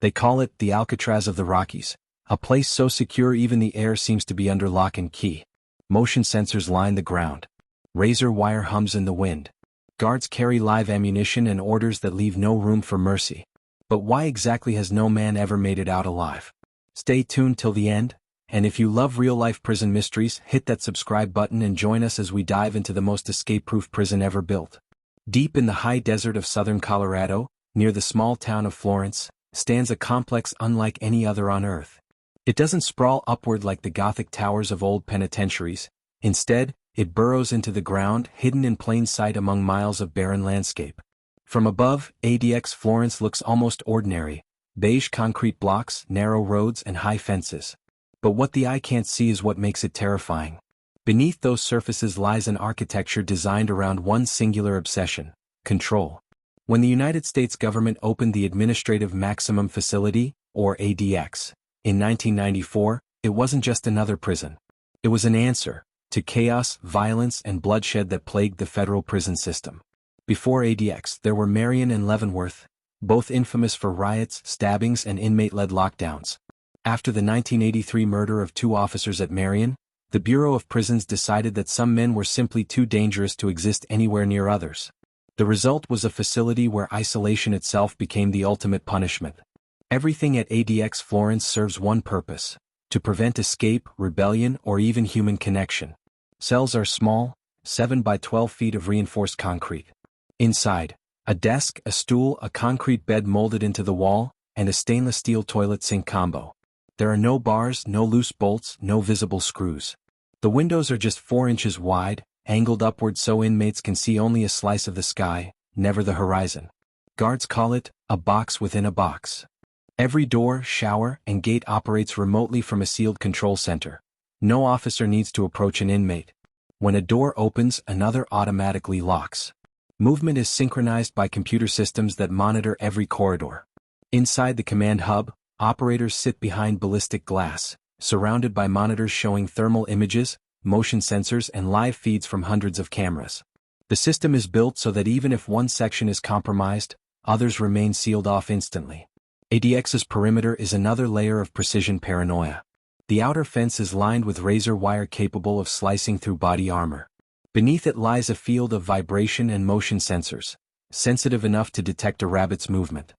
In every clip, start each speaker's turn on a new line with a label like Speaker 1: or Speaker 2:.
Speaker 1: They call it the Alcatraz of the Rockies, a place so secure even the air seems to be under lock and key. Motion sensors line the ground. Razor wire hums in the wind. Guards carry live ammunition and orders that leave no room for mercy. But why exactly has no man ever made it out alive? Stay tuned till the end, and if you love real-life prison mysteries, hit that subscribe button and join us as we dive into the most escape-proof prison ever built. Deep in the high desert of southern Colorado, near the small town of Florence, stands a complex unlike any other on Earth. It doesn't sprawl upward like the Gothic towers of old penitentiaries. Instead, it burrows into the ground, hidden in plain sight among miles of barren landscape. From above, ADX Florence looks almost ordinary: beige concrete blocks, narrow roads, and high fences. But what the eye can't see is what makes it terrifying. Beneath those surfaces lies an architecture designed around one singular obsession: control. When the United States government opened the Administrative Maximum Facility, or ADX, in 1994, it wasn't just another prison. It was an answer to chaos, violence, and bloodshed that plagued the federal prison system. Before ADX, there were Marion and Leavenworth, both infamous for riots, stabbings, and inmate-led lockdowns. After the 1983 murder of 2 officers at Marion, the Bureau of Prisons decided that some men were simply too dangerous to exist anywhere near others. The result was a facility where isolation itself became the ultimate punishment. Everything at ADX Florence serves one purpose: to prevent escape, rebellion, or even human connection. Cells are small, 7 by 12 feet of reinforced concrete. Inside, a desk, a stool, a concrete bed molded into the wall, and a stainless steel toilet sink combo. There are no bars, no loose bolts, no visible screws. The windows are just 4 inches wide, angled upward so inmates can see only a slice of the sky, never the horizon. Guards call it a box within a box. Every door, shower, and gate operates remotely from a sealed control center. No officer needs to approach an inmate. When a door opens, another automatically locks. Movement is synchronized by computer systems that monitor every corridor. Inside the command hub, operators sit behind ballistic glass, surrounded by monitors showing thermal images, motion sensors, and live feeds from hundreds of cameras. The system is built so that even if one section is compromised, others remain sealed off instantly. ADX's perimeter is another layer of precision paranoia. The outer fence is lined with razor wire capable of slicing through body armor. Beneath it lies a field of vibration and motion sensors, sensitive enough to detect a rabbit's movement.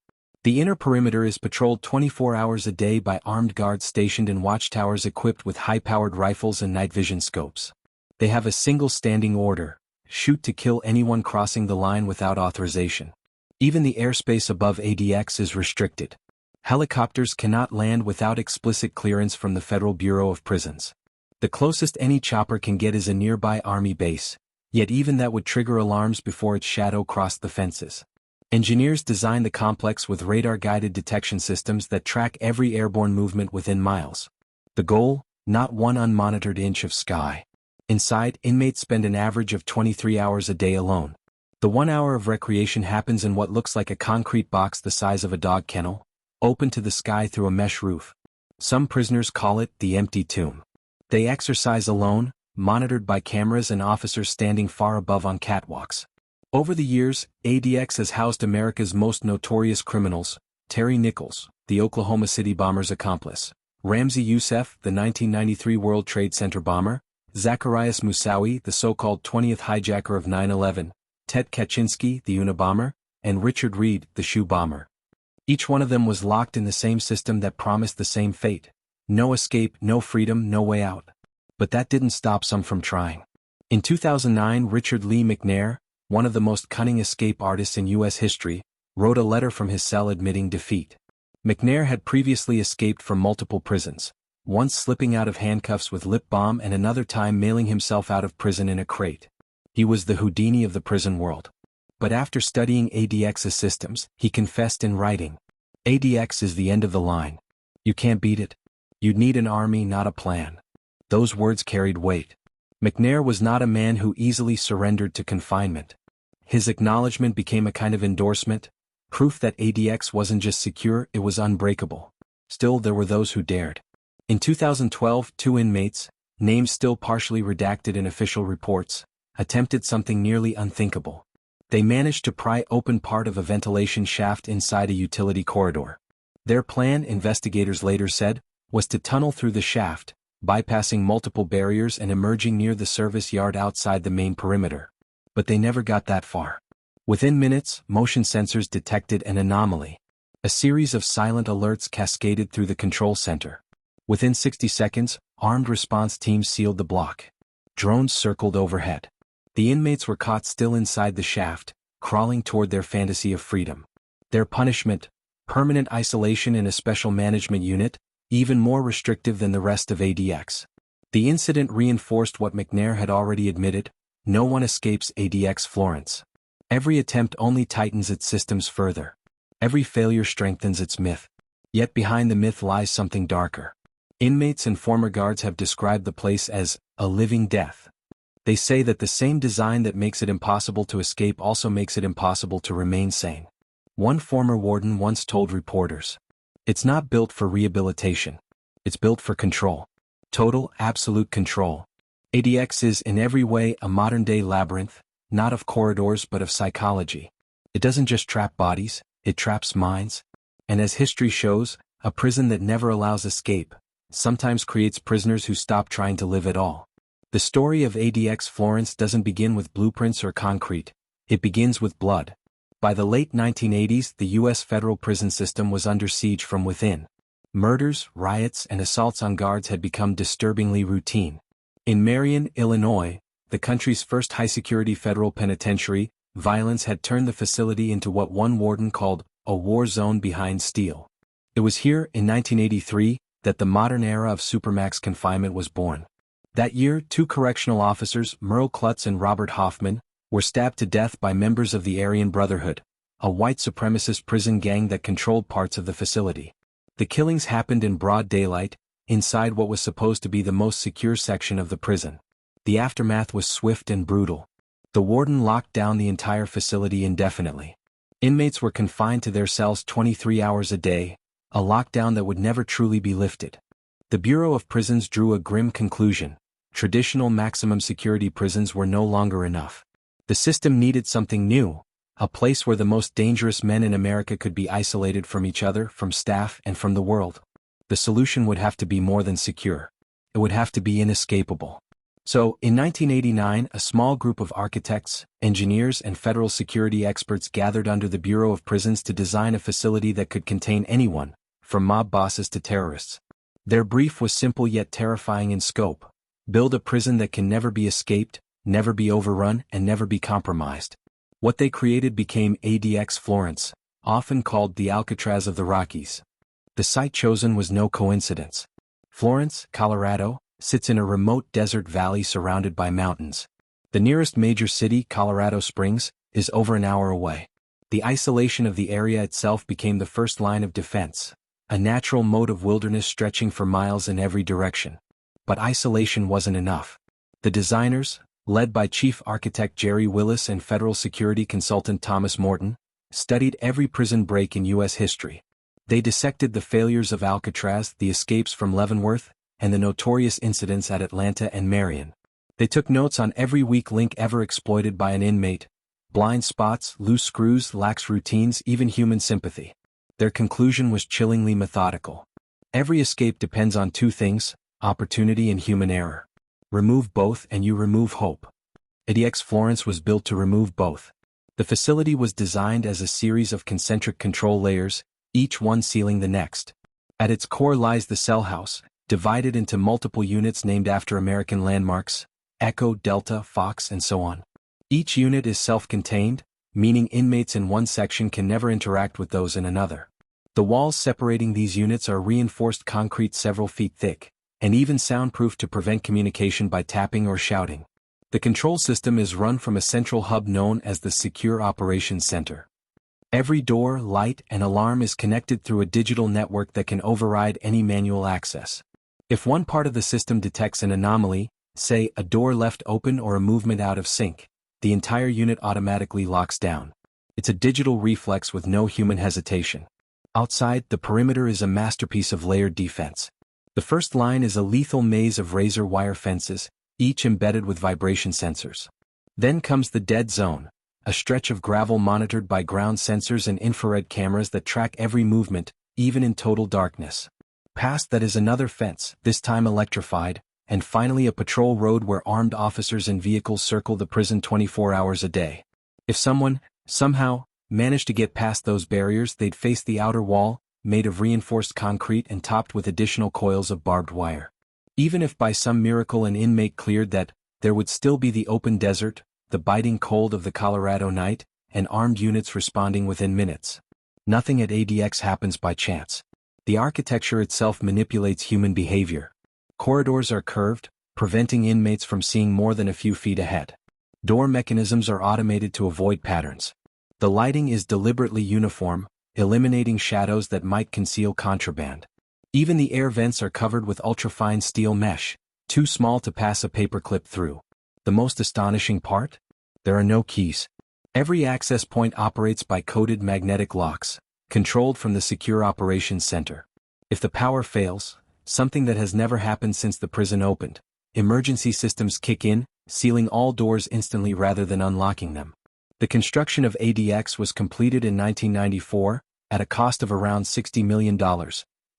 Speaker 1: The inner perimeter is patrolled 24 hours a day by armed guards stationed in watchtowers equipped with high-powered rifles and night vision scopes. They have a single standing order: shoot to kill anyone crossing the line without authorization. Even the airspace above ADX is restricted. Helicopters cannot land without explicit clearance from the Federal Bureau of Prisons. The closest any chopper can get is a nearby Army base, yet even that would trigger alarms before its shadow crossed the fences. Engineers designed the complex with radar-guided detection systems that track every airborne movement within miles. The goal? Not one unmonitored inch of sky. Inside, inmates spend an average of 23 hours a day alone. The 1 hour of recreation happens in what looks like a concrete box the size of a dog kennel, open to the sky through a mesh roof. Some prisoners call it the empty tomb. They exercise alone, monitored by cameras and officers standing far above on catwalks. Over the years, ADX has housed America's most notorious criminals: Terry Nichols, the Oklahoma City bomber's accomplice; Ramzi Youssef, the 1993 World Trade Center bomber; Zacarias Moussaoui, the so-called 20th hijacker of 9/11; Ted Kaczynski, the Unabomber; and Richard Reed, the shoe bomber. Each one of them was locked in the same system that promised the same fate: no escape, no freedom, no way out. But that didn't stop some from trying. In 2009, Richard Lee McNair, one of the most cunning escape artists in U.S. history, wrote a letter from his cell admitting defeat. McNair had previously escaped from multiple prisons, once slipping out of handcuffs with lip balm and another time mailing himself out of prison in a crate. He was the Houdini of the prison world. But after studying ADX's systems, he confessed in writing, "ADX is the end of the line. You can't beat it. You'd need an army, not a plan." Those words carried weight. McNair was not a man who easily surrendered to confinement. His acknowledgement became a kind of endorsement, proof that ADX wasn't just secure, it was unbreakable. Still, there were those who dared. In 2012, 2 inmates, names still partially redacted in official reports, attempted something nearly unthinkable. They managed to pry open part of a ventilation shaft inside a utility corridor. Their plan, investigators later said, was to tunnel through the shaft, bypassing multiple barriers and emerging near the service yard outside the main perimeter. But they never got that far. Within minutes, motion sensors detected an anomaly. A series of silent alerts cascaded through the control center. Within 60 seconds, armed response teams sealed the block. Drones circled overhead. The inmates were caught still inside the shaft, crawling toward their fantasy of freedom. Their punishment: permanent isolation in a special management unit, even more restrictive than the rest of ADX. The incident reinforced what McNair had already admitted: no one escapes ADX Florence. Every attempt only tightens its systems further. Every failure strengthens its myth. Yet behind the myth lies something darker. Inmates and former guards have described the place as a living death. They say that the same design that makes it impossible to escape also makes it impossible to remain sane. One former warden once told reporters, "It's not built for rehabilitation. It's built for control. Total, absolute control." ADX is in every way a modern-day labyrinth, not of corridors but of psychology. It doesn't just trap bodies, it traps minds. And as history shows, a prison that never allows escape sometimes creates prisoners who stop trying to live at all. The story of ADX Florence doesn't begin with blueprints or concrete. It begins with blood. By the late 1980s, the U.S. federal prison system was under siege from within. Murders, riots, and assaults on guards had become disturbingly routine. In Marion, Illinois, the country's first high-security federal penitentiary, violence had turned the facility into what one warden called a war zone behind steel. It was here, in 1983, that the modern era of supermax confinement was born. That year, two correctional officers, Merle Klutz and Robert Hoffman, were stabbed to death by members of the Aryan Brotherhood, a white supremacist prison gang that controlled parts of the facility. The killings happened in broad daylight, inside what was supposed to be the most secure section of the prison. The aftermath was swift and brutal. The warden locked down the entire facility indefinitely. Inmates were confined to their cells 23 hours a day, a lockdown that would never truly be lifted. The Bureau of Prisons drew a grim conclusion: traditional maximum security prisons were no longer enough. The system needed something new, a place where the most dangerous men in America could be isolated from each other, from staff, and from the world. The solution would have to be more than secure. It would have to be inescapable. So, in 1989, a small group of architects, engineers, and federal security experts gathered under the Bureau of Prisons to design a facility that could contain anyone, from mob bosses to terrorists. Their brief was simple yet terrifying in scope: build a prison that can never be escaped, never be overrun, and never be compromised. What they created became ADX Florence, often called the Alcatraz of the Rockies. The site chosen was no coincidence. Florence, Colorado, sits in a remote desert valley surrounded by mountains. The nearest major city, Colorado Springs, is over an hour away. The isolation of the area itself became the first line of defense, a natural moat of wilderness stretching for miles in every direction. But isolation wasn't enough. The designers, led by Chief Architect Jerry Willis and Federal Security Consultant Thomas Morton, studied every prison break in U.S. history. They dissected the failures of Alcatraz, the escapes from Leavenworth, and the notorious incidents at Atlanta and Marion. They took notes on every weak link ever exploited by an inmate: blind spots, loose screws, lax routines, even human sympathy. Their conclusion was chillingly methodical. Every escape depends on two things: opportunity and human error. Remove both and you remove hope. ADX Florence was built to remove both. The facility was designed as a series of concentric control layers, each one sealing the next. At its core lies the cell house, divided into multiple units named after American landmarks: Echo, Delta, Fox, and so on. Each unit is self-contained, meaning inmates in one section can never interact with those in another. The walls separating these units are reinforced concrete several feet thick, and even soundproof to prevent communication by tapping or shouting. The control system is run from a central hub known as the Secure Operations Center. Every door, light, and alarm is connected through a digital network that can override any manual access. If one part of the system detects an anomaly, say a door left open or a movement out of sync, the entire unit automatically locks down. It's a digital reflex with no human hesitation. Outside, the perimeter is a masterpiece of layered defense. The first line is a lethal maze of razor wire fences, each embedded with vibration sensors. Then comes the dead zone, a stretch of gravel monitored by ground sensors and infrared cameras that track every movement, even in total darkness. Past that is another fence, this time electrified, and finally a patrol road where armed officers and vehicles circle the prison 24 hours a day. If someone, somehow, managed to get past those barriers, they'd face the outer wall, made of reinforced concrete and topped with additional coils of barbed wire. Even if by some miracle an inmate cleared that, there would still be the open desert, the biting cold of the Colorado night, and armed units responding within minutes. Nothing at ADX happens by chance. The architecture itself manipulates human behavior. Corridors are curved, preventing inmates from seeing more than a few feet ahead. Door mechanisms are automated to avoid patterns. The lighting is deliberately uniform, eliminating shadows that might conceal contraband. Even the air vents are covered with ultrafine steel mesh, too small to pass a paperclip through. The most astonishing part? There are no keys. Every access point operates by coded magnetic locks, controlled from the Secure Operations Center. If the power fails, something that has never happened since the prison opened, emergency systems kick in, sealing all doors instantly rather than unlocking them. The construction of ADX was completed in 1994, at a cost of around $60 million,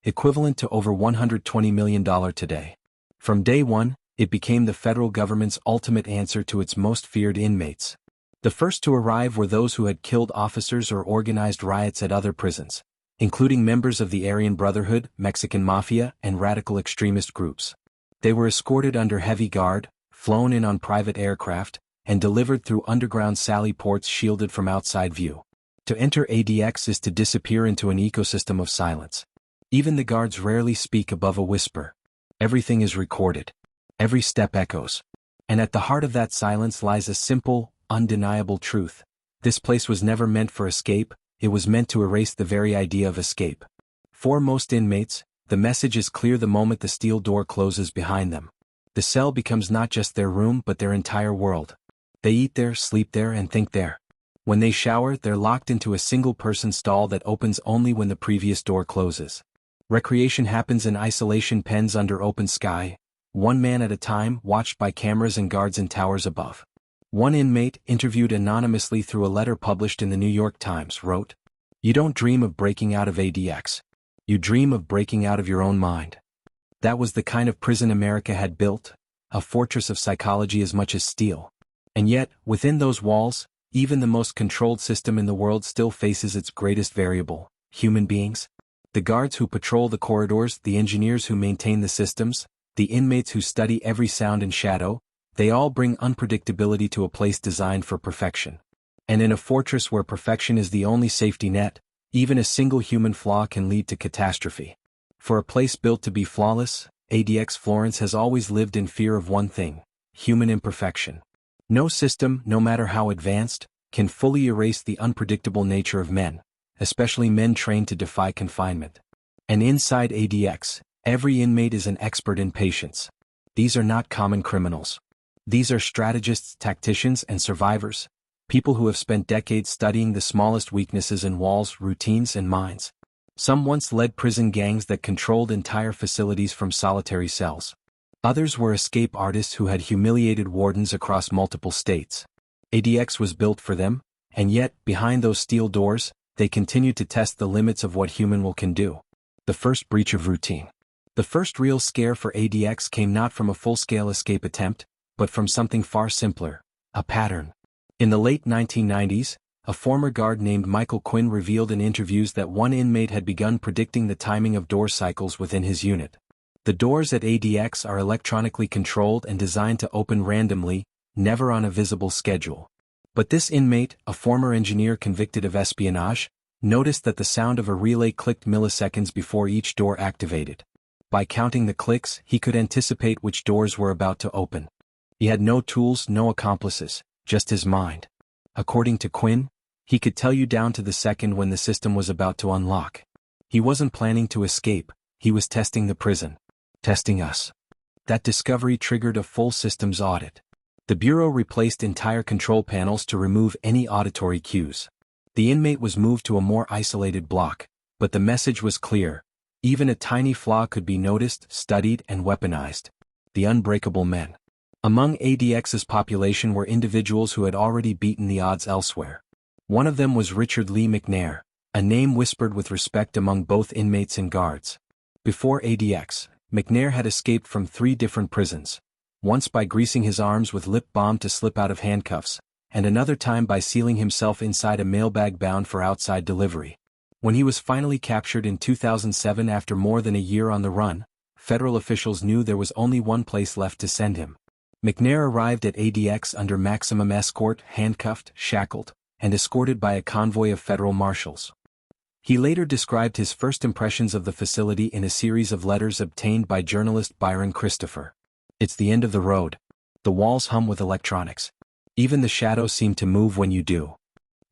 Speaker 1: equivalent to over $120 million today. From day one, it became the federal government's ultimate answer to its most feared inmates. The first to arrive were those who had killed officers or organized riots at other prisons, including members of the Aryan Brotherhood, Mexican Mafia, and radical extremist groups. They were escorted under heavy guard, flown in on private aircraft, and delivered through underground sally ports shielded from outside view. To enter ADX is to disappear into an ecosystem of silence. Even the guards rarely speak above a whisper. Everything is recorded. Every step echoes. And at the heart of that silence lies a simple, undeniable truth. This place was never meant for escape, it was meant to erase the very idea of escape. For most inmates, the message is clear the moment the steel door closes behind them. The cell becomes not just their room but their entire world. They eat there, sleep there, and think there. When they shower, they're locked into a single-person stall that opens only when the previous door closes. Recreation happens in isolation pens under open sky, one man at a time, watched by cameras and guards in towers above. One inmate, interviewed anonymously through a letter published in the New York Times, wrote, "You don't dream of breaking out of ADX. You dream of breaking out of your own mind." That was the kind of prison America had built, a fortress of psychology as much as steel. And yet, within those walls, even the most controlled system in the world still faces its greatest variable: human beings. The guards who patrol the corridors, the engineers who maintain the systems, the inmates who study every sound and shadow, they all bring unpredictability to a place designed for perfection. And in a fortress where perfection is the only safety net, even a single human flaw can lead to catastrophe. For a place built to be flawless, ADX Florence has always lived in fear of one thing: human imperfection. No system, no matter how advanced, can fully erase the unpredictable nature of men, especially men trained to defy confinement. And inside ADX, every inmate is an expert in patience. These are not common criminals. These are strategists, tacticians, and survivors, people who have spent decades studying the smallest weaknesses in walls, routines, and minds. Some once led prison gangs that controlled entire facilities from solitary cells. Others were escape artists who had humiliated wardens across multiple states. ADX was built for them, and yet, behind those steel doors, they continued to test the limits of what human will can do. The first breach of routine. The first real scare for ADX came not from a full-scale escape attempt, but from something far simpler: a pattern. In the late 1990s, a former guard named Michael Quinn revealed in interviews that one inmate had begun predicting the timing of door cycles within his unit. The doors at ADX are electronically controlled and designed to open randomly, never on a visible schedule. But this inmate, a former engineer convicted of espionage, noticed that the sound of a relay clicked milliseconds before each door activated. By counting the clicks, he could anticipate which doors were about to open. He had no tools, no accomplices, just his mind. According to Quinn, he could tell you down to the second when the system was about to unlock. He wasn't planning to escape, he was testing the prison. Testing us. That discovery triggered a full systems audit. The Bureau replaced entire control panels to remove any auditory cues. The inmate was moved to a more isolated block, but the message was clear: even a tiny flaw could be noticed, studied, and weaponized. The unbreakable men. Among ADX's population were individuals who had already beaten the odds elsewhere. One of them was Richard Lee McNair, a name whispered with respect among both inmates and guards. Before ADX, McNair had escaped from 3 different prisons, once by greasing his arms with lip balm to slip out of handcuffs, and another time by sealing himself inside a mailbag bound for outside delivery. When he was finally captured in 2007 after more than a year on the run, federal officials knew there was only one place left to send him. McNair arrived at ADX under maximum escort, handcuffed, shackled, and escorted by a convoy of federal marshals. He later described his first impressions of the facility in a series of letters obtained by journalist Byron Christopher. "It's the end of the road. The walls hum with electronics. Even the shadows seem to move when you do."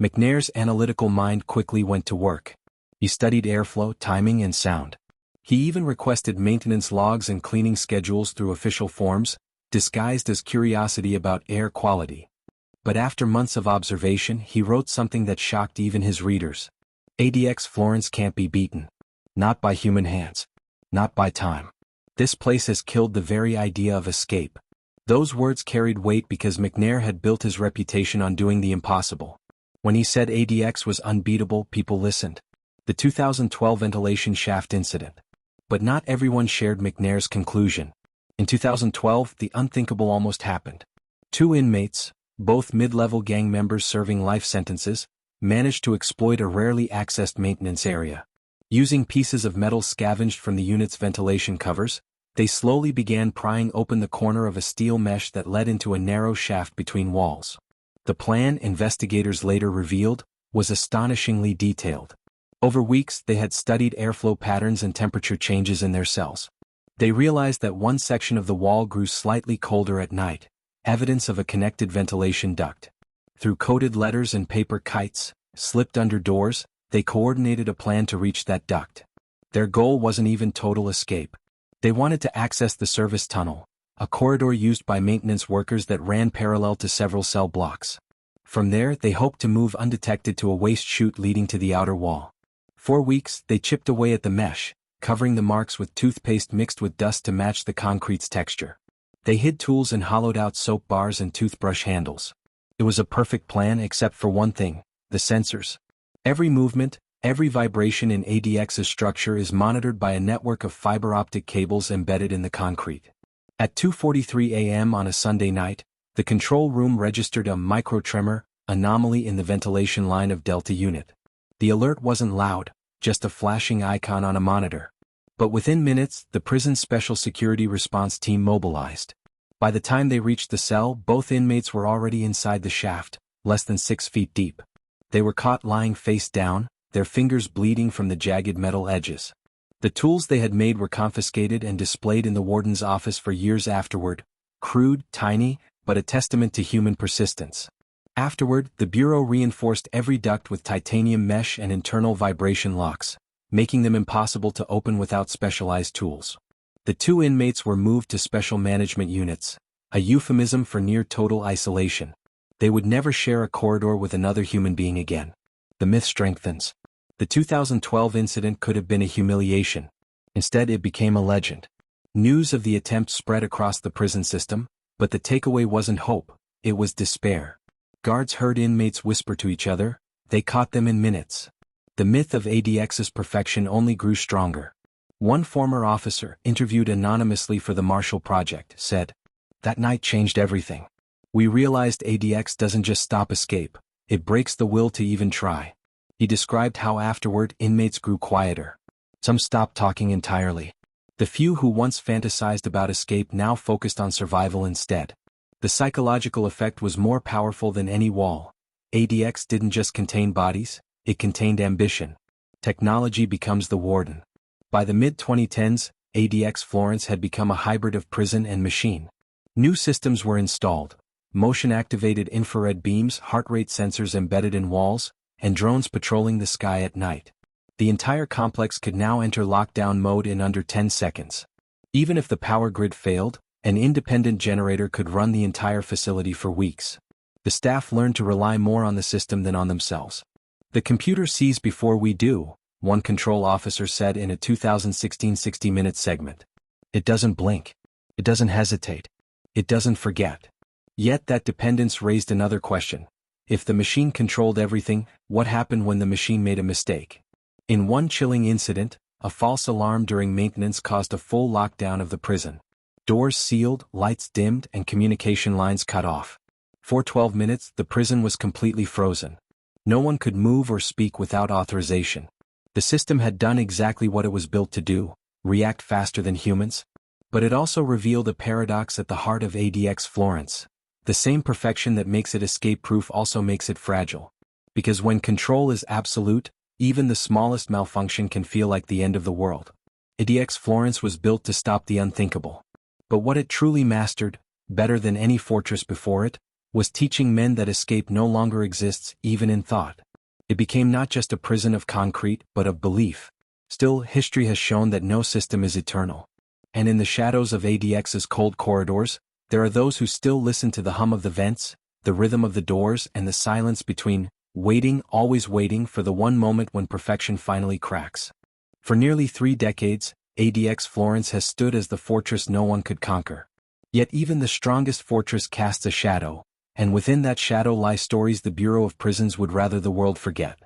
Speaker 1: McNair's analytical mind quickly went to work. He studied airflow, timing, and sound. He even requested maintenance logs and cleaning schedules through official forms, disguised as curiosity about air quality. But after months of observation, he wrote something that shocked even his readers. "ADX Florence can't be beaten. Not by human hands. Not by time. This place has killed the very idea of escape." Those words carried weight because McNair had built his reputation on doing the impossible. When he said ADX was unbeatable, people listened. The 2012 ventilation shaft incident. But not everyone shared McNair's conclusion. In 2012, the unthinkable almost happened. 2 inmates, both mid-level gang members serving life sentences, managed to exploit a rarely accessed maintenance area. Using pieces of metal scavenged from the unit's ventilation covers, they slowly began prying open the corner of a steel mesh that led into a narrow shaft between walls. The plan, investigators later revealed, was astonishingly detailed. Over weeks, they had studied airflow patterns and temperature changes in their cells. They realized that one section of the wall grew slightly colder at night, evidence of a connected ventilation duct. Through coded letters and paper kites, slipped under doors, they coordinated a plan to reach that duct. Their goal wasn't even total escape. They wanted to access the service tunnel, a corridor used by maintenance workers that ran parallel to several cell blocks. From there, they hoped to move undetected to a waste chute leading to the outer wall. For weeks, they chipped away at the mesh, covering the marks with toothpaste mixed with dust to match the concrete's texture. They hid tools and hollowed out soap bars and toothbrush handles. It was a perfect plan except for one thing: the sensors. Every movement, every vibration in ADX's structure is monitored by a network of fiber optic cables embedded in the concrete. At 2:43 a.m. on a Sunday night, the control room registered a microtremor anomaly in the ventilation line of Delta Unit. The alert wasn't loud, just a flashing icon on a monitor. But within minutes, the prison's special security response team mobilized. By the time they reached the cell, both inmates were already inside the shaft, less than 6 feet deep. They were caught lying face down, their fingers bleeding from the jagged metal edges. The tools they had made were confiscated and displayed in the warden's office for years afterward, crude, tiny, but a testament to human persistence. Afterward, the Bureau reinforced every duct with titanium mesh and internal vibration locks, making them impossible to open without specialized tools. The 2 inmates were moved to special management units, a euphemism for near-total isolation. They would never share a corridor with another human being again. The myth strengthens. The 2012 incident could have been a humiliation. Instead, it became a legend. News of the attempt spread across the prison system, but the takeaway wasn't hope, it was despair. Guards heard inmates whisper to each other, they caught them in minutes. The myth of ADX's perfection only grew stronger. One former officer, interviewed anonymously for the Marshall Project, said, "That night changed everything. We realized ADX doesn't just stop escape, it breaks the will to even try." He described how afterward inmates grew quieter. Some stopped talking entirely. The few who once fantasized about escape now focused on survival instead. The psychological effect was more powerful than any wall. ADX didn't just contain bodies, it contained ambition. Technology becomes the warden. By the mid-2010s, ADX Florence had become a hybrid of prison and machine. New systems were installed: motion-activated infrared beams, heart rate sensors embedded in walls, and drones patrolling the sky at night. The entire complex could now enter lockdown mode in under 10 seconds. Even if the power grid failed, an independent generator could run the entire facility for weeks. The staff learned to rely more on the system than on themselves. "The computer sees before we do," one control officer said in a 2016 60 Minutes segment. "It doesn't blink. It doesn't hesitate. It doesn't forget." Yet that dependence raised another question. If the machine controlled everything, what happened when the machine made a mistake? In one chilling incident, a false alarm during maintenance caused a full lockdown of the prison. Doors sealed, lights dimmed, and communication lines cut off. For 12 minutes, the prison was completely frozen. No one could move or speak without authorization. The system had done exactly what it was built to do: react faster than humans. But it also revealed a paradox at the heart of ADX Florence. The same perfection that makes it escape-proof also makes it fragile. Because when control is absolute, even the smallest malfunction can feel like the end of the world. ADX Florence was built to stop the unthinkable. But what it truly mastered, better than any fortress before it, was teaching men that escape no longer exists, even in thought. It became not just a prison of concrete, but of belief. Still, history has shown that no system is eternal. And in the shadows of ADX's cold corridors, there are those who still listen to the hum of the vents, the rhythm of the doors, and the silence between, waiting, always waiting for the one moment when perfection finally cracks. For nearly 3 decades, ADX Florence has stood as the fortress no one could conquer. Yet even the strongest fortress casts a shadow, and within that shadow lie stories the Bureau of Prisons would rather the world forget.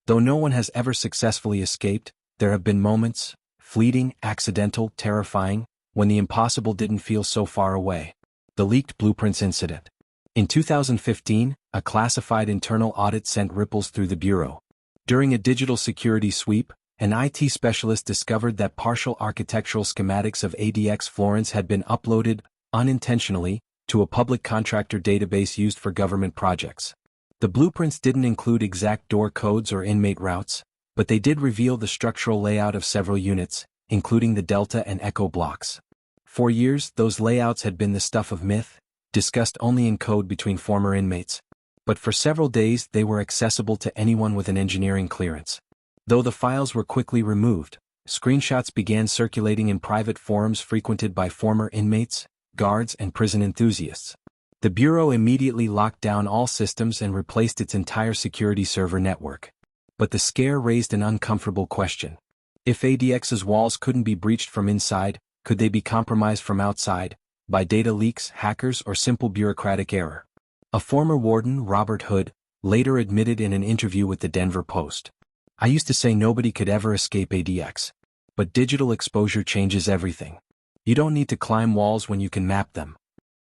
Speaker 1: Though no one has ever successfully escaped, there have been moments, fleeting, accidental, terrifying, when the impossible didn't feel so far away. The leaked blueprints incident. In 2015, a classified internal audit sent ripples through the Bureau. During a digital security sweep, an IT specialist discovered that partial architectural schematics of ADX Florence had been uploaded, unintentionally, to a public contractor database used for government projects. The blueprints didn't include exact door codes or inmate routes, but they did reveal the structural layout of several units, including the Delta and Echo blocks. For years, those layouts had been the stuff of myth, discussed only in code between former inmates. But for several days, they were accessible to anyone with an engineering clearance. Though the files were quickly removed, screenshots began circulating in private forums frequented by former inmates, guards, and prison enthusiasts. The Bureau immediately locked down all systems and replaced its entire security server network. But the scare raised an uncomfortable question. If ADX's walls couldn't be breached from inside, could they be compromised from outside, by data leaks, hackers, or simple bureaucratic error? A former warden, Robert Hood, later admitted in an interview with the Denver Post, "I used to say nobody could ever escape ADX. But digital exposure changes everything. You don't need to climb walls when you can map them."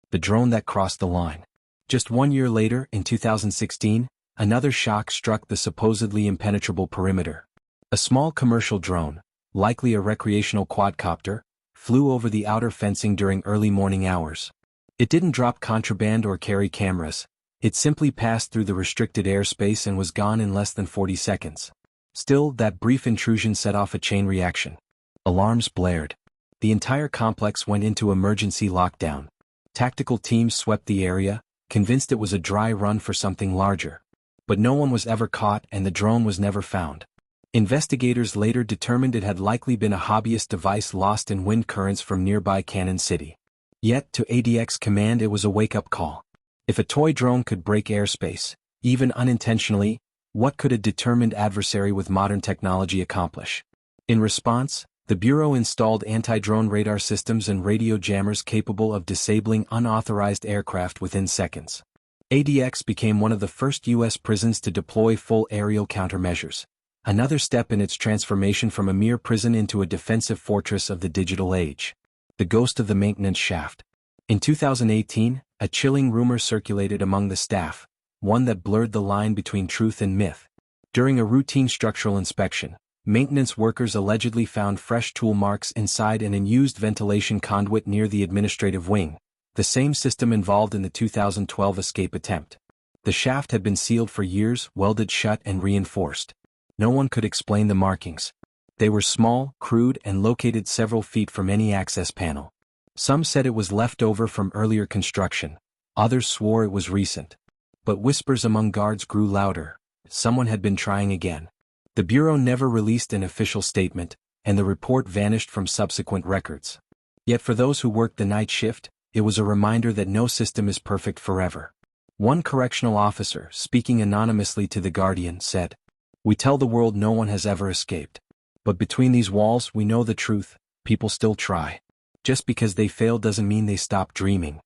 Speaker 1: The drone that crossed the line. Just 1 year later, in 2016, another shock struck the supposedly impenetrable perimeter. A small commercial drone, likely a recreational quadcopter, flew over the outer fencing during early morning hours. It didn't drop contraband or carry cameras. It simply passed through the restricted airspace and was gone in less than 40 seconds. Still, that brief intrusion set off a chain reaction. Alarms blared. The entire complex went into emergency lockdown. Tactical teams swept the area, convinced it was a dry run for something larger. But no one was ever caught and the drone was never found. Investigators later determined it had likely been a hobbyist device lost in wind currents from nearby Cannon City. Yet, to ADX Command, it was a wake-up call. If a toy drone could break airspace, even unintentionally, what could a determined adversary with modern technology accomplish? In response, the Bureau installed anti-drone radar systems and radio jammers capable of disabling unauthorized aircraft within seconds. ADX became one of the first U.S. prisons to deploy full aerial countermeasures, another step in its transformation from a mere prison into a defensive fortress of the digital age. The ghost of the maintenance shaft. In 2018, a chilling rumor circulated among the staff, one that blurred the line between truth and myth. During a routine structural inspection, maintenance workers allegedly found fresh tool marks inside an unused ventilation conduit near the administrative wing, the same system involved in the 2012 escape attempt. The shaft had been sealed for years, welded shut and reinforced. No one could explain the markings. They were small, crude, and located several feet from any access panel. Some said it was left over from earlier construction. Others swore it was recent. But whispers among guards grew louder. Someone had been trying again. The Bureau never released an official statement, and the report vanished from subsequent records. Yet for those who worked the night shift, it was a reminder that no system is perfect forever. One correctional officer, speaking anonymously to The Guardian, said, "We tell the world no one has ever escaped. But between these walls we know the truth, people still try. Just because they fail doesn't mean they stop dreaming."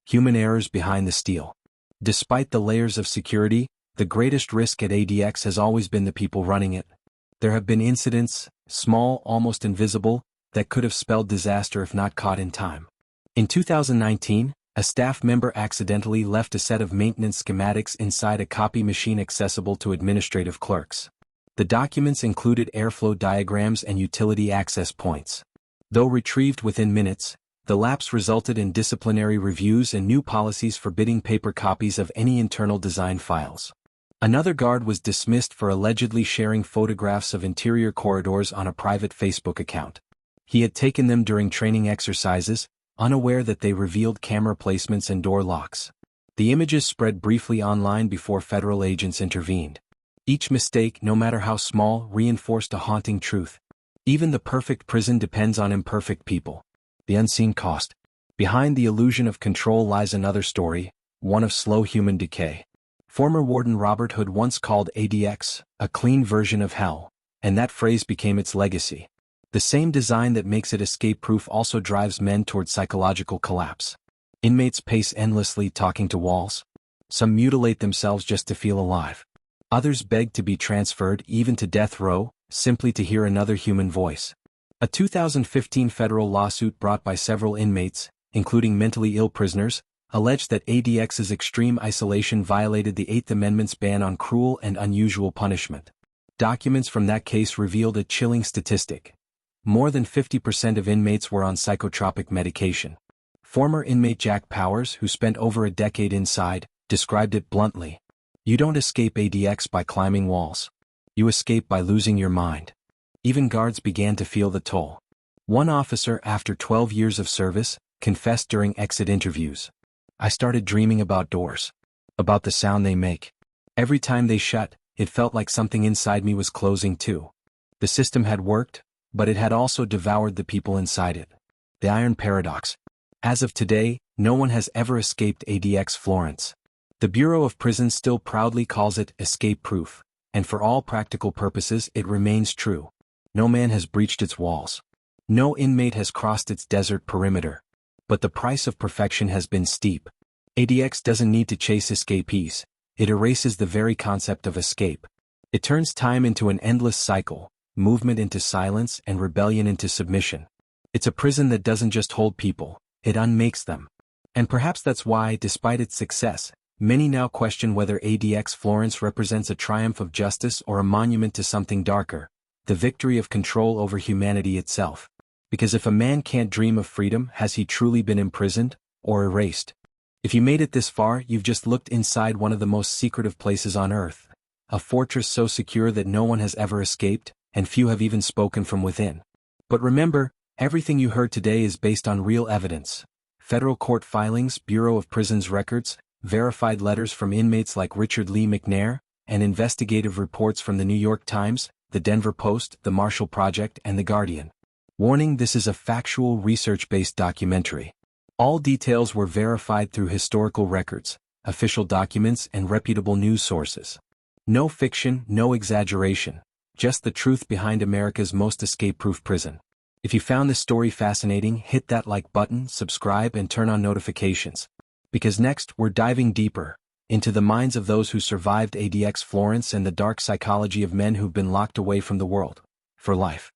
Speaker 1: Human errors behind the steel. Despite the layers of security, the greatest risk at ADX has always been the people running it. There have been incidents, small, almost invisible, that could have spelled disaster if not caught in time. In 2019, a staff member accidentally left a set of maintenance schematics inside a copy machine accessible to administrative clerks. The documents included airflow diagrams and utility access points. Though retrieved within minutes, the lapse resulted in disciplinary reviews and new policies forbidding paper copies of any internal design files. Another guard was dismissed for allegedly sharing photographs of interior corridors on a private Facebook account. He had taken them during training exercises, unaware that they revealed camera placements and door locks. The images spread briefly online before federal agents intervened. Each mistake, no matter how small, reinforced a haunting truth. Even the perfect prison depends on imperfect people. The unseen cost. Behind the illusion of control lies another story, one of slow human decay. Former Warden Robert Hood once called ADX a clean version of hell, and that phrase became its legacy. The same design that makes it escape-proof also drives men toward psychological collapse. Inmates pace endlessly talking to walls. Some mutilate themselves just to feel alive. Others beg to be transferred, even to death row, simply to hear another human voice. A 2015 federal lawsuit brought by several inmates, including mentally ill prisoners, alleged that ADX's extreme isolation violated the Eighth Amendment's ban on cruel and unusual punishment. Documents from that case revealed a chilling statistic. More than 50% of inmates were on psychotropic medication. Former inmate Jack Powers, who spent over a decade inside, described it bluntly. You don't escape ADX by climbing walls. You escape by losing your mind. Even guards began to feel the toll. One officer, after 12 years of service, confessed during exit interviews. I started dreaming about doors. About the sound they make. Every time they shut, it felt like something inside me was closing too. The system had worked, but it had also devoured the people inside it. The iron paradox. As of today, no one has ever escaped ADX Florence. The Bureau of Prisons still proudly calls it escape-proof, and for all practical purposes it remains true. No man has breached its walls. No inmate has crossed its desert perimeter. But the price of perfection has been steep. ADX doesn't need to chase escapees. It erases the very concept of escape. It turns time into an endless cycle, movement into silence, and rebellion into submission. It's a prison that doesn't just hold people, it unmakes them. And perhaps that's why, despite its success, many now question whether ADX Florence represents a triumph of justice or a monument to something darker, the victory of control over humanity itself. Because if a man can't dream of freedom, has he truly been imprisoned, or erased? If you made it this far, you've just looked inside one of the most secretive places on earth. A fortress so secure that no one has ever escaped, and few have even spoken from within. But remember, everything you heard today is based on real evidence. Federal court filings, Bureau of Prisons records, verified letters from inmates like Richard Lee McNair, and investigative reports from the New York Times, the Denver Post, the Marshall Project, and the Guardian. Warning: this is a factual, research-based documentary. All details were verified through historical records, official documents, and reputable news sources. No fiction, no exaggeration, just the truth behind America's most escape-proof prison. If you found this story fascinating, hit that like button, subscribe, and turn on notifications. Because next, we're diving deeper into the minds of those who survived ADX Florence and the dark psychology of men who've been locked away from the world for life.